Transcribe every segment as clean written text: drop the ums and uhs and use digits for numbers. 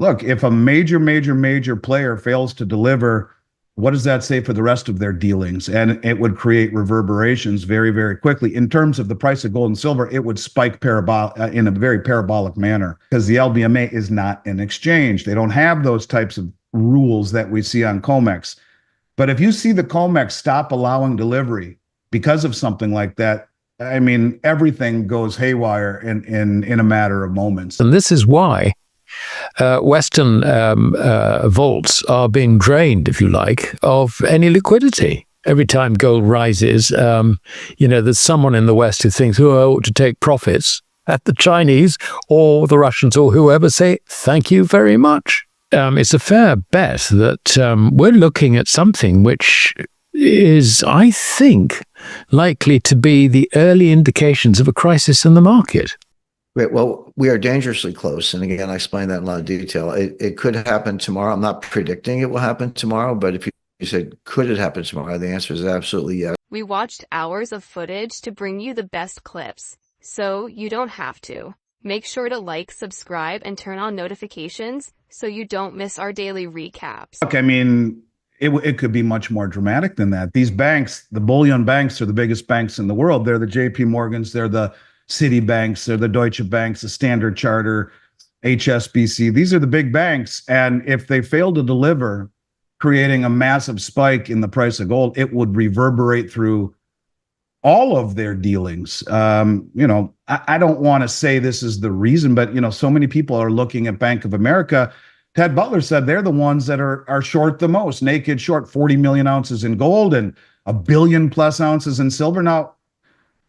look, if a major player fails to deliver, what does that say for the rest of their dealings? And it would create reverberations very quickly. In terms of the price of gold and silver, it would spike in a very parabolic manner because the LBMA is not an exchange. They don't have those types of rules that we see on Comex. But if you see the Comex stop allowing delivery because of something like that, I mean, everything goes haywire in a matter of moments. And this is why Western vaults are being drained, if you like, of any liquidity. Every time gold rises, there's someone in the West who thinks, oh, I ought to take profits at the Chinese or the Russians or whoever say, thank you very much. It's a fair bet that we're looking at something which is, I think, likely to be the early indications of a crisis in the market. Great. Well, we are dangerously close. And again, I explained that in a lot of detail. It could happen tomorrow. I'm not predicting it will happen tomorrow, but if you said, could it happen tomorrow? The answer is absolutely yes. We watched hours of footage to bring you the best clips, so you don't have to. Make sure to like, subscribe, and turn on notifications so you don't miss our daily recaps. Look, I mean, it could be much more dramatic than that. These banks, the bullion banks, are the biggest banks in the world. They're the JP Morgans, they're the Citibanks, they're the Deutsche Banks, the Standard Charter, HSBC. These are the big banks. And if they fail to deliver, creating a massive spike in the price of gold, it would reverberate through all of their dealings. I don't want to say this is the reason, but, so many people are looking at Bank of America. Ted Butler said they're the ones that are short the most, naked short 40 million ounces in gold and 1 billion plus ounces in silver. Now,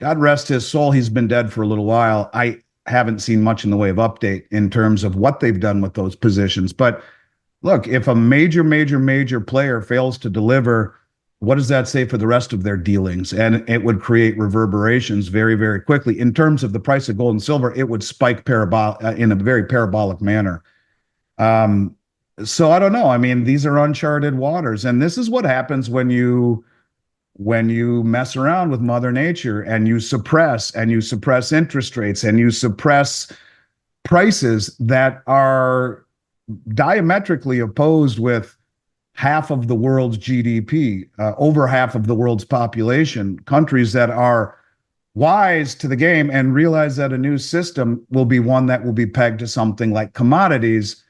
God rest his soul, he's been dead for a little while. I haven't seen much in the way of update in terms of what they've done with those positions. But look, if a major player fails to deliver, what does that say for the rest of their dealings? And it would create reverberations very quickly. In terms of the price of gold and silver, it would spike in a very parabolic manner. So I don't know. I mean, these are uncharted waters. And this is what happens when you mess around with Mother Nature and you suppress interest rates and you suppress prices that are diametrically opposed with half of the world's GDP, over half of the world's population, countries that are wise to the game and realize that a new system will be one that will be pegged to something like commodities.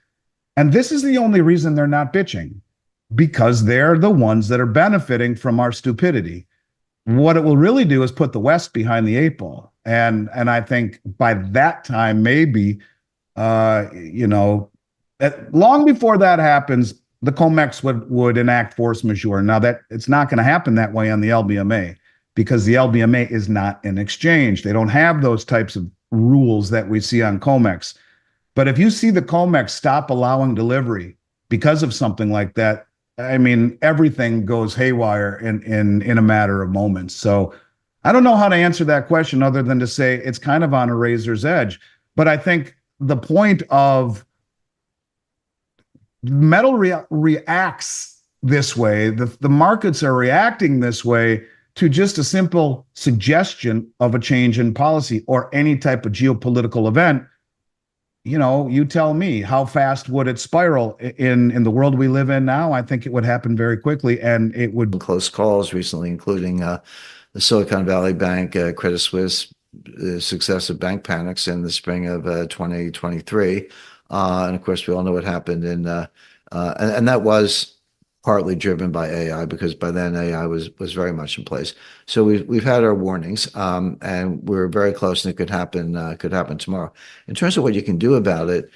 And this is the only reason they're not bitching, because they're the ones that are benefiting from our stupidity. What it will really do is put the West behind the 8 ball. And I think by that time, maybe, long before that happens, the Comex would enact force majeure. Now, that it's not going to happen that way on the LBMA, because the LBMA is not an exchange. They don't have those types of rules that we see on Comex. But if you see the Comex stop allowing delivery because of something like that, I mean, everything goes haywire in a matter of moments. So I don't know how to answer that question other than to say it's kind of on a razor's edge. But I think the point of metal reacts this way, the markets are reacting this way to just a simple suggestion of a change in policy or any type of geopolitical event. You tell me, how fast would it spiral in the world we live in now? I think it would happen very quickly, and it would. Close calls recently, including the Silicon Valley Bank, Credit Suisse, successive bank panics in the spring of 2023. And of course, we all know what happened and that was partly driven by AI, because by then AI was very much in place. So we've had our warnings, and we're very close, and it could happen tomorrow. In terms of what you can do about it,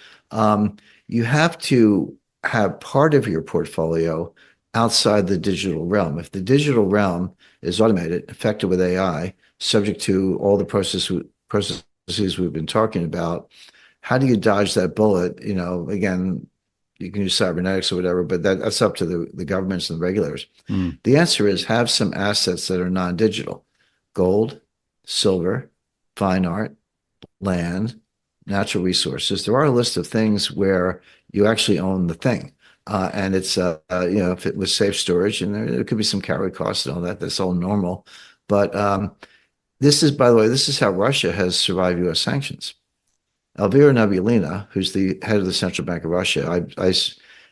you have to have part of your portfolio outside the digital realm. If the digital realm is automated, affected with AI, subject to all the processes we've been talking about, how do you dodge that bullet? Again, you can use cybernetics or whatever, but that's up to the governments and the regulators. The answer is have some assets that are non-digital: gold, silver, fine art, land, natural resources. There are a list of things where you actually own the thing. And it's, if it was safe storage, and there could be some carry costs and all that, that's all normal. But this is, by the way, this is how Russia has survived U.S. sanctions. Elvira Nabiullina, who's the head of the Central Bank of Russia,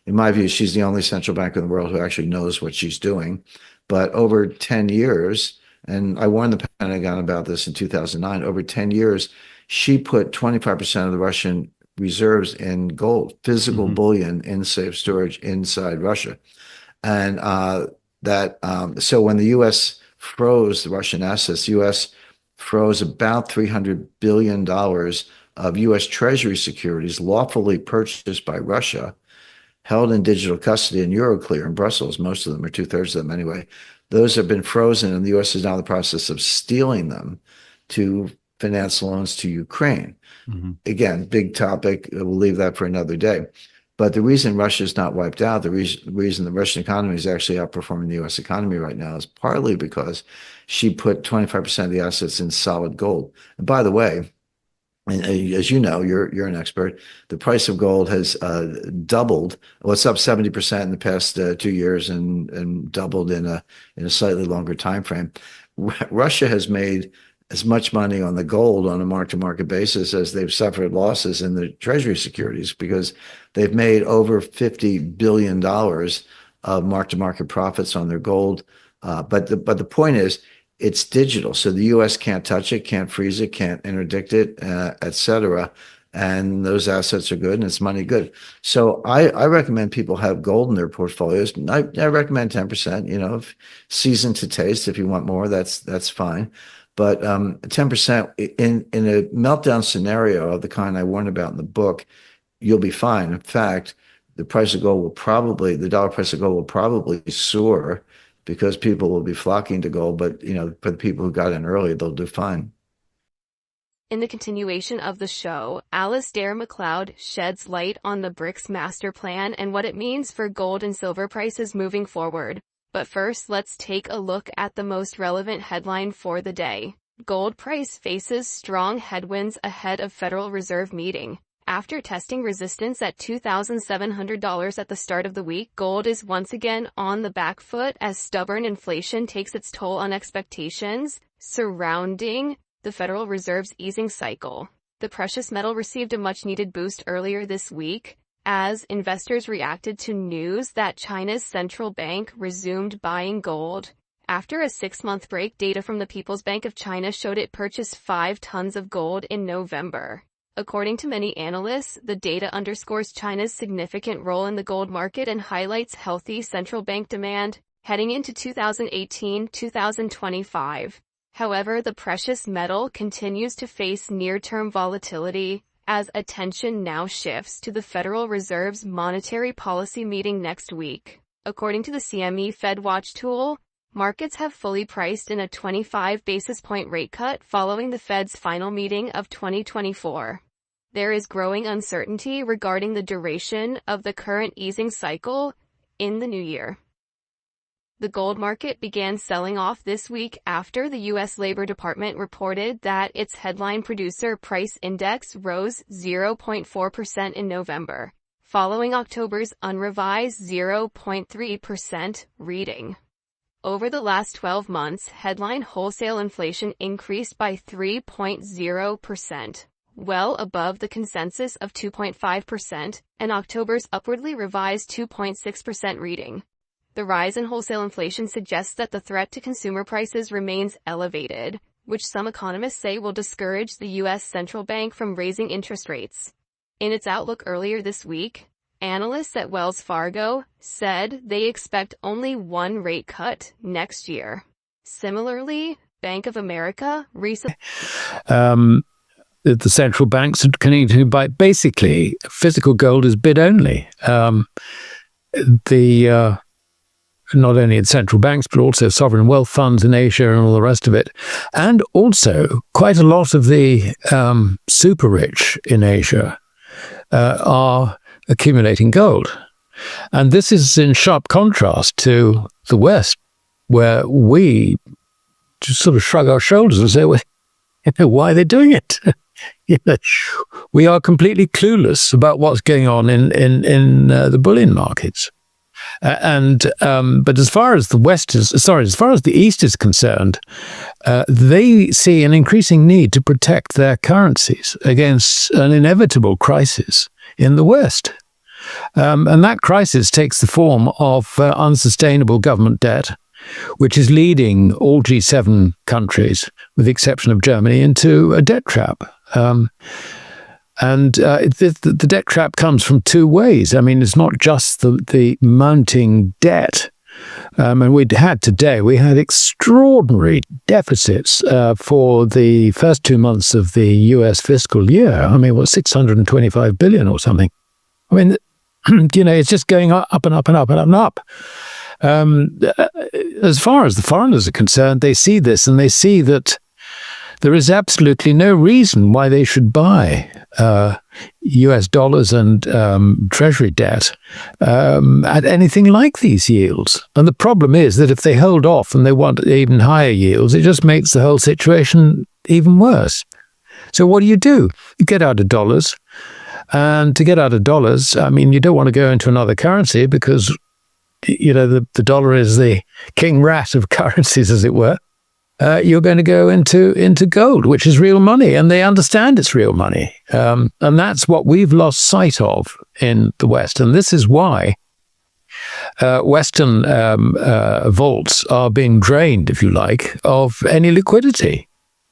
in my view, she's the only central banker in the world who actually knows what she's doing. But over 10 years, and I warned the Pentagon about this in 2009, over 10 years, she put 25% of the Russian reserves in gold, physical bullion in safe storage inside Russia. And so when the U.S. froze the Russian assets, the U.S. froze about $300 billion of U.S. Treasury securities lawfully purchased by Russia, held in digital custody in Euroclear in Brussels. Most of them, or 2/3 of them anyway. Those have been frozen, and the U.S. is now in the process of stealing them to finance loans to Ukraine. Again, big topic. We'll leave that for another day. But the reason Russia is not wiped out, the reason the Russian economy is actually outperforming the U.S. economy right now is partly because she put 25% of the assets in solid gold. And by the way, and as you know, you're an expert, the price of gold has doubled. Well, it's up 70% in the past 2 years and doubled in a slightly longer time frame. Russia has made as much money on the gold on a mark-to-market basis as they've suffered losses in the treasury securities, because they've made over $50 billion of mark-to-market profits on their gold. But the point is, it's digital, so the U.S. can't touch it, can't freeze it, can't interdict it, et cetera. And those assets are good, and it's money good. So I recommend people have gold in their portfolios. I recommend 10%. Seasoned to taste. If you want more, that's fine. But 10% in a meltdown scenario of the kind I warn about in the book, you'll be fine. In fact, the dollar price of gold will probably soar, because people will be flocking to gold. But for the people who got in early, they'll do fine. In the continuation of the show, Alasdair Macleod sheds light on the BRICS master plan and what it means for gold and silver prices moving forward. But first, let's take a look at the most relevant headline for the day. Gold price faces strong headwinds ahead of Federal Reserve meeting. After testing resistance at $2,700 at the start of the week, gold is once again on the back foot as stubborn inflation takes its toll on expectations surrounding the Federal Reserve's easing cycle. The precious metal received a much-needed boost earlier this week as investors reacted to news that China's central bank resumed buying gold. After a 6-month break, data from the People's Bank of China showed it purchased 5 tons of gold in November. According to many analysts, the data underscores China's significant role in the gold market and highlights healthy central bank demand heading into 2018-2025. However, the precious metal continues to face near-term volatility as attention now shifts to the Federal Reserve's monetary policy meeting next week. According to the CME Fed Watch tool, markets have fully priced in a 25 basis point rate cut following the Fed's final meeting of 2024. There is growing uncertainty regarding the duration of the current easing cycle in the new year. The gold market began selling off this week after the U.S. Labor Department reported that its headline producer price index rose 0.4% in November, following October's unrevised 0.3% reading. Over the last 12 months, headline wholesale inflation increased by 3.0%. Well above the consensus of 2.5% and October's upwardly revised 2.6% reading. The rise in wholesale inflation suggests that the threat to consumer prices remains elevated, which some economists say will discourage the U.S. central bank from raising interest rates. In its outlook earlier this week, analysts at Wells Fargo said they expect only one rate cut next year. Similarly, Bank of America recently the central banks are continuing to buy. Basically, physical gold is bid only. Not only in central banks, but also sovereign wealth funds in Asia and all the rest of it. And also, quite a lot of the super rich in Asia are accumulating gold. And this is in sharp contrast to the West, where we just sort of shrug our shoulders and say, well, why are they doing it? We are completely clueless about what's going on in the bullion markets. But as far as as far as the East is concerned, they see an increasing need to protect their currencies against an inevitable crisis in the West. And that crisis takes the form of unsustainable government debt, which is leading all G7 countries, with the exception of Germany, into a debt trap. The debt trap comes from two ways. I mean, it's not just the mounting debt. And we had extraordinary deficits for the first 2 months of the US fiscal year. I mean, what, 625 billion or something? I mean, it's just going up and up and up and up and up. As far as the foreigners are concerned, they see this and they see that there is absolutely no reason why they should buy US dollars and treasury debt at anything like these yields. And the problem is that if they hold off and they want even higher yields, it just makes the whole situation even worse. So what do? You get out of dollars. And to get out of dollars, I mean, you don't want to go into another currency because, the dollar is the king rat of currencies, as it were. You're going to go into gold, which is real money, and they understand it's real money. And that's what we've lost sight of in the West. And this is why Western vaults are being drained, if you like, of any liquidity.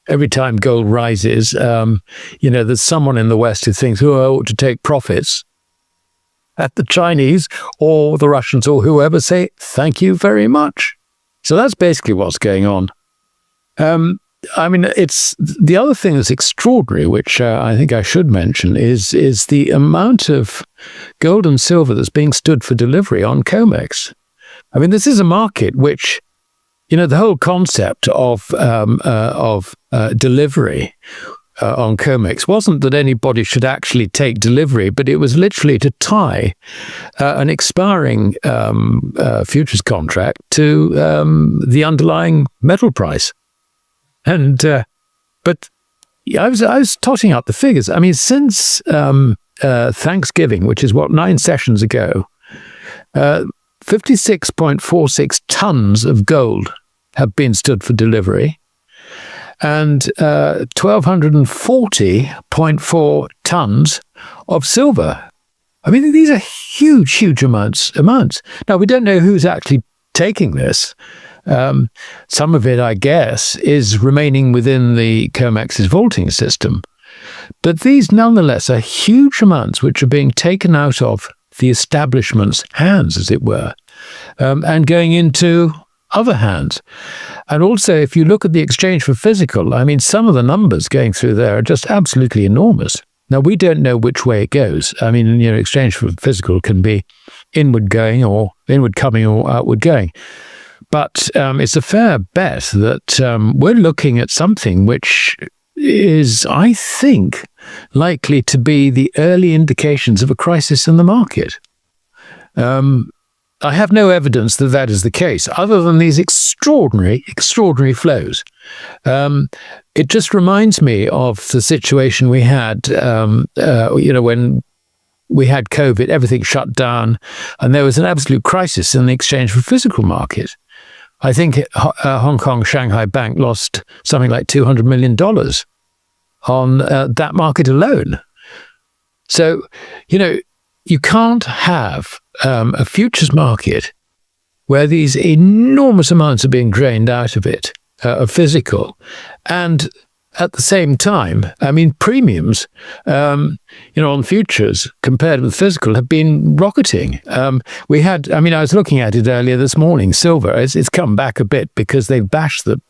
Every time gold rises, there's someone in the West who thinks, I ought to take profits. At the Chinese or the Russians or whoever say, thank you very much. So that's basically what's going on. It's the other thing that's extraordinary, which I think I should mention, is the amount of gold and silver that's being stood for delivery on Comex. I mean, this is a market which, the whole concept of delivery on Comex wasn't that anybody should actually take delivery, but it was literally to tie an expiring futures contract to the underlying metal price. And but I was totting up the figures. I mean, since Thanksgiving, which is 9 sessions ago, 56.46 tons of gold have been stood for delivery, and 1,240.4 tons of silver. I mean, these are huge amounts. Now, we don't know who's actually taking this. Some of it, I guess, is remaining within the Comex's vaulting system. But these, nonetheless, are huge amounts which are being taken out of the establishment's hands, as it were, and going into other hands. And also, if you look at the exchange for physical, I mean, some of the numbers going through there are just absolutely enormous. Now, we don't know which way it goes. I mean, exchange for physical can be inward going or inward coming or outward going. But it's a fair bet that we're looking at something which is, I think, likely to be the early indications of a crisis in the market. I have no evidence that that is the case, other than these extraordinary flows. It just reminds me of the situation we had, when we had COVID, everything shut down, and there was an absolute crisis in the exchange for physical market. I think Hong Kong Shanghai Bank lost something like $200 million on that market alone. So, you can't have a futures market where these enormous amounts are being drained out of it, of physical, and at the same time, I mean, premiums, on futures compared with physical have been rocketing. I was looking at it earlier this morning, silver, it's come back a bit because they've bashed the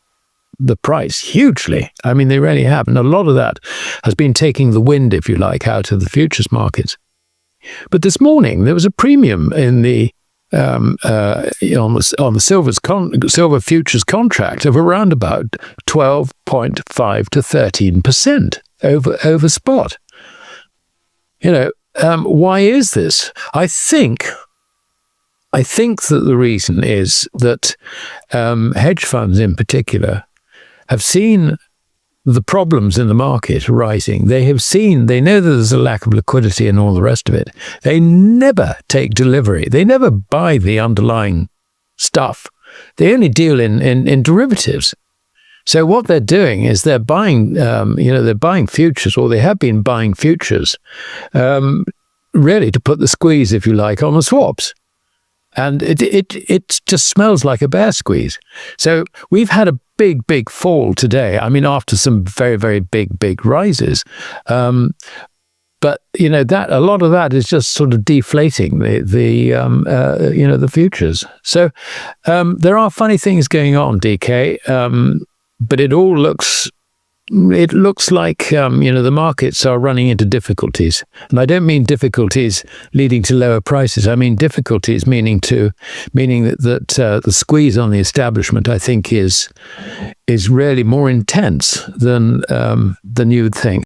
price hugely. I mean, they really have. And a lot of that has been taking the wind, if you like, out of the futures markets. But this morning, there was a premium in the on the silver futures contract of around about 12.5 to 13% over spot. Why is this? I think that the reason is that hedge funds in particular have seen the problems in the market rising. They know that there's a lack of liquidity and all the rest of it. They never take delivery. They never buy the underlying stuff. They only deal in derivatives. So what they're doing is they're buying, they're buying futures, or they have been buying futures, really to put the squeeze, if you like, on the swaps. And it just smells like a bear squeeze. So we've had a big fall today. I mean, after some very, very big rises. But that a lot of that is just sort of deflating the futures. So there are funny things going on, DK. But it all looks like the markets are running into difficulties, and I don't mean difficulties leading to lower prices. I mean difficulties meaning that the squeeze on the establishment, I think, is really more intense than you would think.